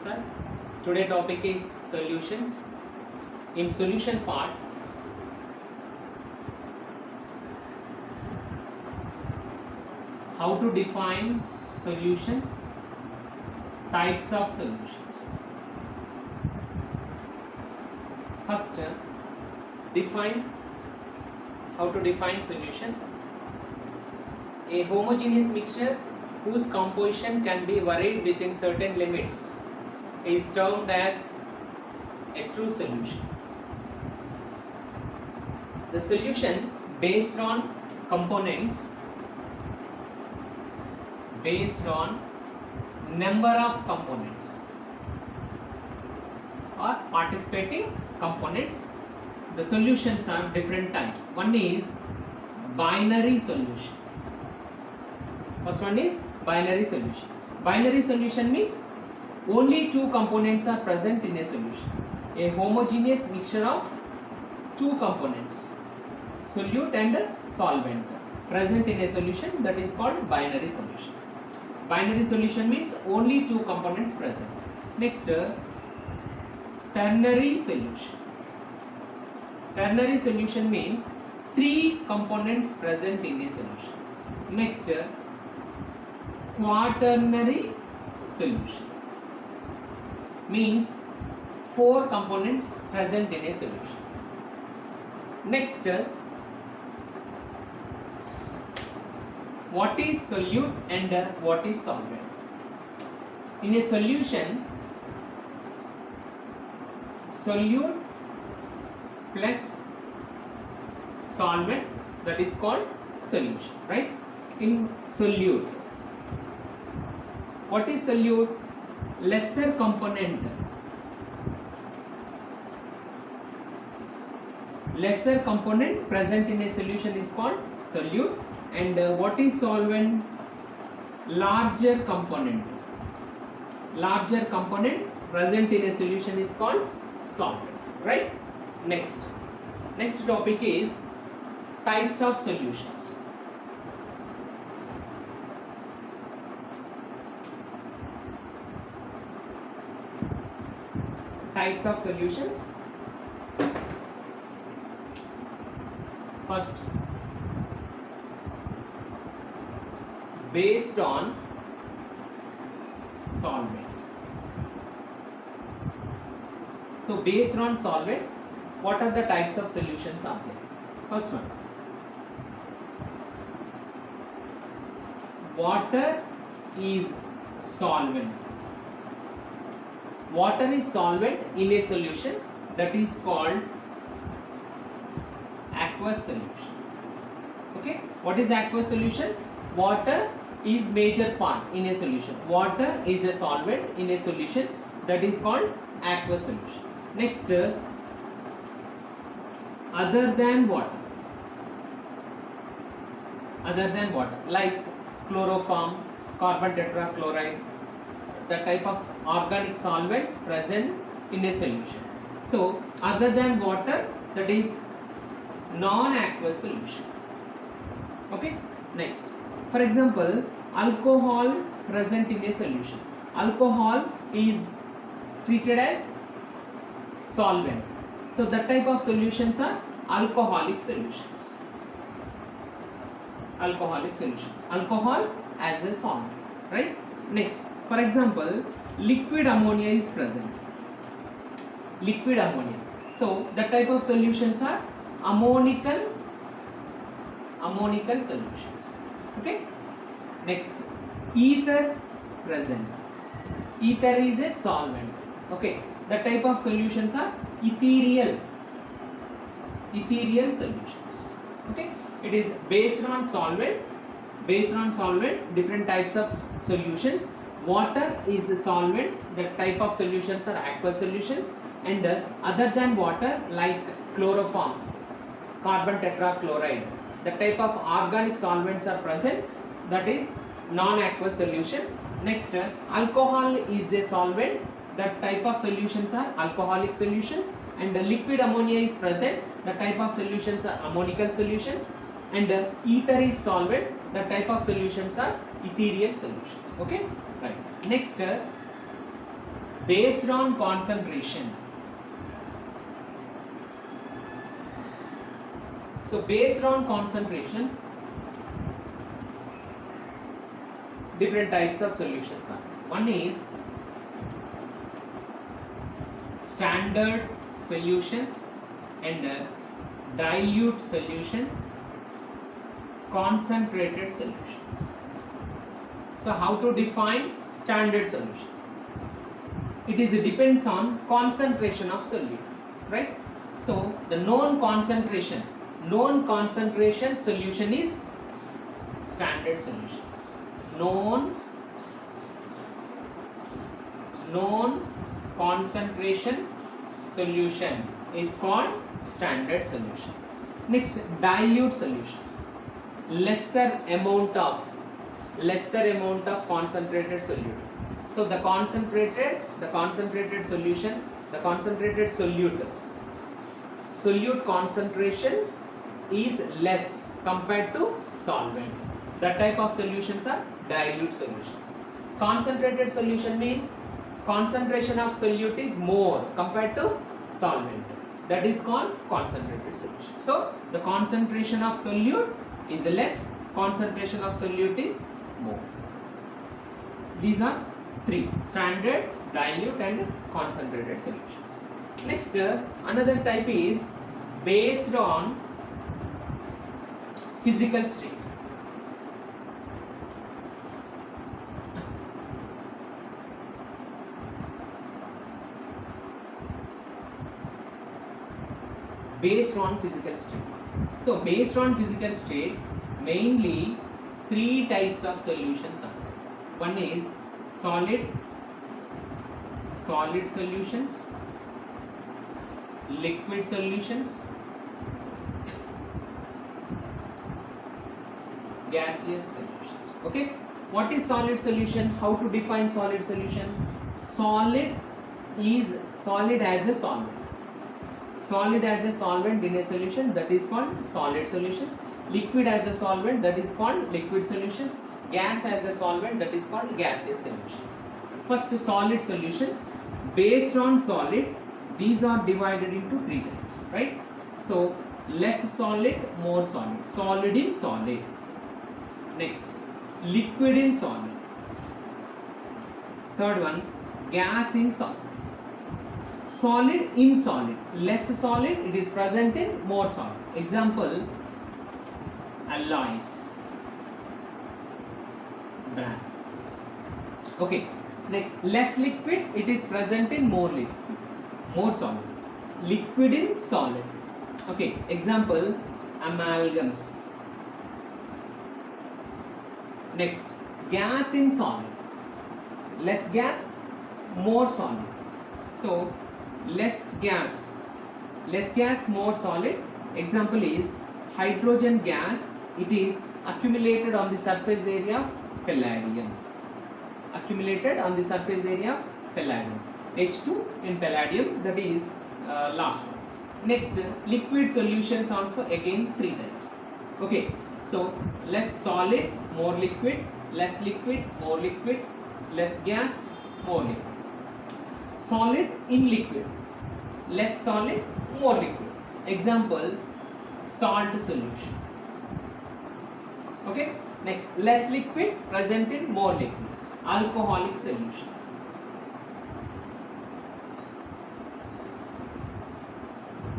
sir. Today topic is solutions. In solution part, how to define solution, types of solutions. First, how to define solution. A homogeneous mixture whose composition can be varied within certain limits is termed as a true solution. The solution based on components, based on number of components or participating components. The solutions are different types. One is binary solution. First one is binary solution. Binary solution means only two components are present in a solution. A homogeneous mixture of two components, solute and solvent, present in a solution, that is called binary solution. Binary solution means only two components present. Next, ternary solution. Ternary solution means three components present in a solution. Next, quaternary solution means four components present in a solution. Next, what is solute and what is solvent? In a solution, solute plus solvent, that is called solution, right? In solute, what is solute? Lesser component. Lesser component present in a solution is called solute. And what is solvent? Larger component. Larger component present in a solution is called solvent, right? Next topic is types of solutions. Types of solutions. First, based on solvent. So based on solvent, what are the types of solutions are there? First one, water is solvent. Water is solvent in a solution, that is called aqueous solution. Okay, what is aqueous solution? Water is major part in a solution. Water is a solvent in a solution, that is called aqueous solution. Next, other than water. Other than water, like chloroform, carbon tetrachloride, the type of organic solvents present in a solution. So other than water, that is non-aqueous solution. Okay, next, for example, alcohol present in a solution. Alcohol is treated as solvent. So that type of solutions are alcoholic solutions. Alcoholic solutions. Alcohol as a solvent, right? Next, for example, liquid ammonia is present. Liquid ammonia. So the type of solutions are ammonical solutions. Okay. Next, ether present. Ether is a solvent. Okay. The type of solutions are ethereal solutions. Okay. It is based on solvent. Different types of solutions. Water is a solvent. The type of solutions are aqueous solutions. And other than water, like chloroform, carbon tetrachloride, the type of organic solvents are present, that is non-aqueous solution. Next, alcohol is a solvent. The type of solutions are alcoholic solutions. And liquid ammonia is present. The type of solutions are ammonical solutions. And ether is solvent. The type of solutions are ethereal solutions. Okay, right. Next, based on concentration. So based on concentration, different types of solutions are. One is standard solution and dilute solution, concentrated solution. So how to define standard solution? It depends on concentration of solute, right? So the known concentration solution is standard solution. Known concentration solution is called standard solution. Next, dilute solution. Lesser amount of concentrated solute. So the concentrated solution, the concentrated solute concentration is less compared to solvent. That type of solutions are dilute solutions. Concentrated solution means concentration of solute is more compared to solvent. That is called concentrated solution. So the concentration of solute is less, concentration of solute is more. These are three: standard, dilute and concentrated solutions. Next, another type is based on physical state. Based on physical state. So based on physical state, mainly three types of solutions are. One is solid solutions, liquid solutions, gaseous solutions. Okay, what is solid solution? How to define solid solution? Solid as a solvent. Solid as a solvent in a solution, that is called solid solutions. Liquid as a solvent, that is called liquid solutions. Gas as a solvent, that is called gaseous solutions. First, solid solution. Based on solid, these are divided into three types, right? So less solid, more solid. Solid in solid. Next, liquid in solid. Third one, gas in solid. Solid in solid. Less solid, it is present in more solid. Example, alloys, brass. Okay. Next, less liquid, it is present in more liquid, more solid. Liquid in solid. Okay. Example, amalgams. Next, gas in solid. Less gas, more solid. So less gas, more solid. Example is hydrogen gas. It is accumulated on the surface area of palladium. Accumulated on the surface area of palladium. H2 in palladium, that is last one. Next, liquid solutions also again three types. Okay, so less solid, more liquid, less liquid, more liquid, less gas, more liquid. Solid in liquid, less solid, more liquid. Example, salt solution. Okay. Next, less liquid, present in more liquid. Alcoholic solution.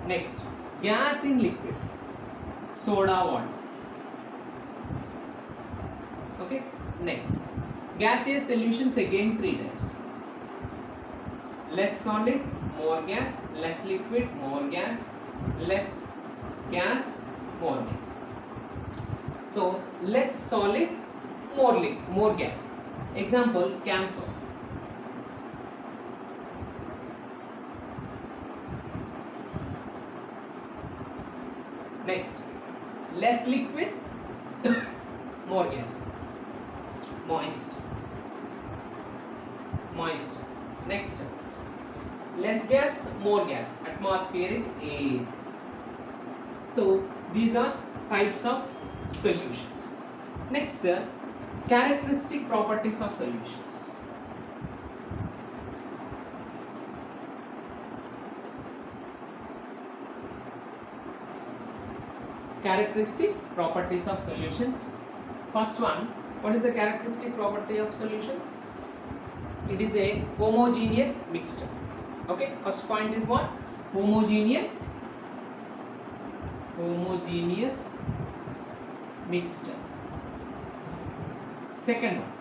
Next, gas in liquid, soda water. Okay. Next, gaseous solutions again three types. Less solid, more gas, less liquid, more gas, less gas, more gas. So less solid, more gas. Example, camphor. Next, less liquid, more gas. Moist. Next, less gas, more gas. Atmospheric air. So these are types of solutions. Next, characteristic properties of solutions. characteristic properties of solutions. First one, what is the characteristic property of solution? It is a homogeneous mixture. Okay, first point is what? Homogeneous mixture. Second one,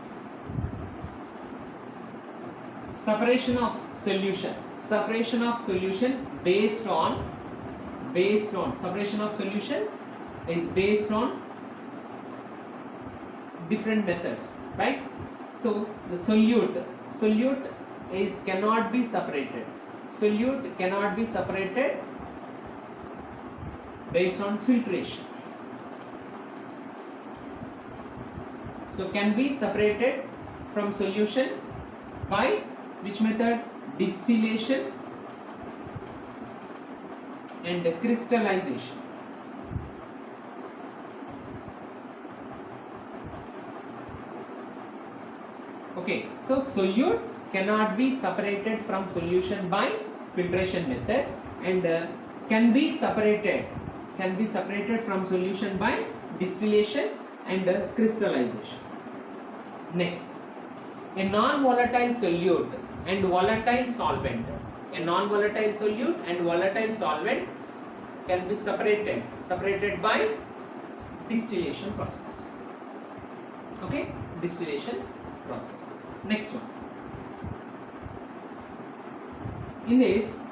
separation of solution. Separation of solution based on separation of solution is based on different methods, right? So the solute is cannot be separated. Solute cannot be separated based on filtration. So can be separated from solution by which method? Distillation and crystallization. Okay, so solute cannot be separated from solution by filtration method, and can be separated from solution by distillation and crystallization. Next, a non-volatile solute and volatile solvent. A non-volatile solute and volatile solvent can be separated by distillation process. Okay, distillation process. Next one. In this,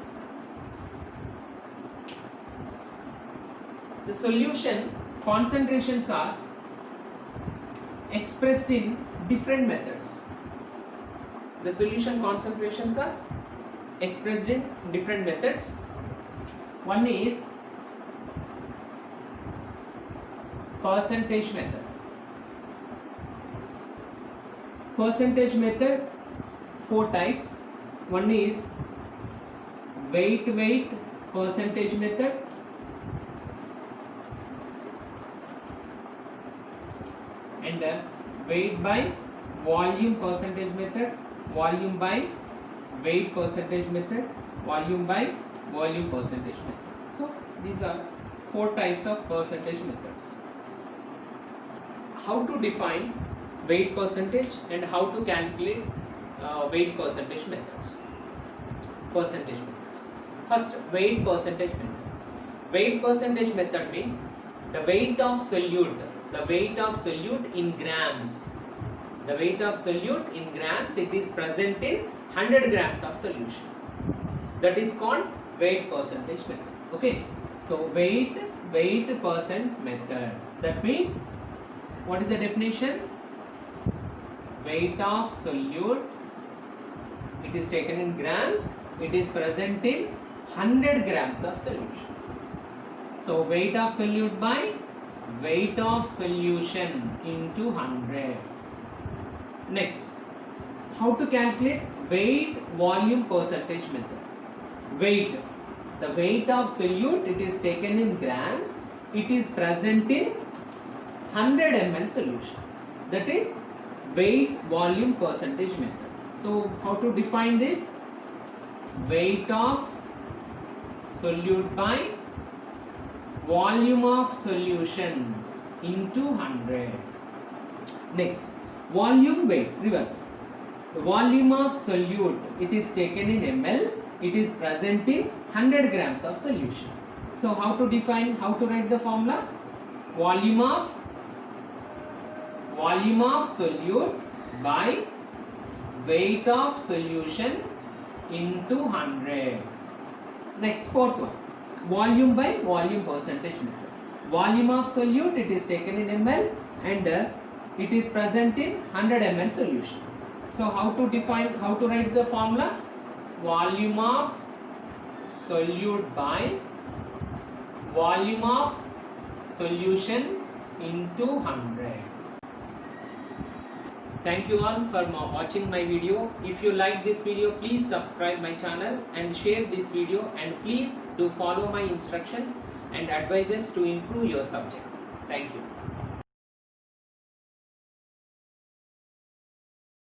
the solution concentrations are expressed in different methods. The solution concentrations are expressed in different methods. One is percentage method. Percentage method, 4 types. One is weight percentage method, and weight by volume percentage method, volume by weight percentage method, volume by volume percentage method. So these are 4 types of percentage methods. How to define weight percentage and how to calculate weight percentage methods. First, weight percentage method. Weight percentage method means the weight of solute in grams. The weight of solute in grams, it is present in 100 grams of solution. That is called weight percentage method. Okay, so weight percent method. That means, what is the definition? Weight of solute, it is taken in grams, it is present in 100 grams of solution. So weight of solute by weight of solution into 100. Next, how to calculate weight volume percentage method. Weight, the weight of solute, it is taken in grams, it is present in 100 ml solution. That is weight volume percentage method. So how to define this? Weight of solute by volume of solution into 100. Next, volume weight, reverse. The volume of solute, it is taken in ml, it is present in 100 grams of solution. So how to define, how to write the formula? Volume of solute by weight of solution into 100. Next, 4th one, volume by volume percentage method. Volume of solute, it is taken in ml and it is present in 100 ml solution. So how to define, how to write the formula? Volume of solute by volume of solution into 100. Thank you all for watching my video. If you like this video, please subscribe my channel and share this video, and please do follow my instructions and advices to improve your subject. Thank you.